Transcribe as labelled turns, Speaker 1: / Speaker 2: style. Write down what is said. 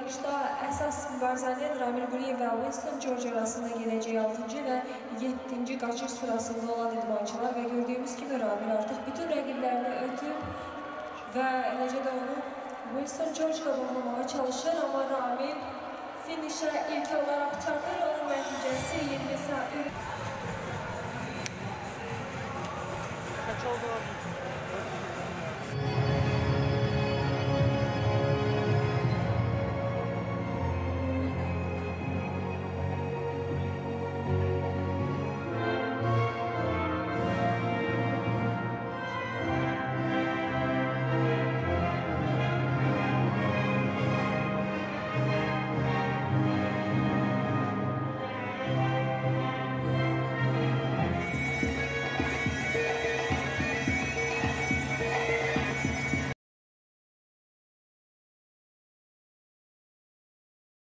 Speaker 1: yarışda əsas mübarizənin Ramil Quliyev və Winston George arasında gedəcək 6-cı və 7-ci qaçış sırasında olan idmançılar və gördüyümüz kimi Ramil artıq bütün rəqiblərini ötüb və eləcə də onu Winston George qabaqlamağa çalışır, amma Ramil finişə ilk olaraq çatır, onun nəticəsi 20 saat.
Speaker 2: Kaç oldu?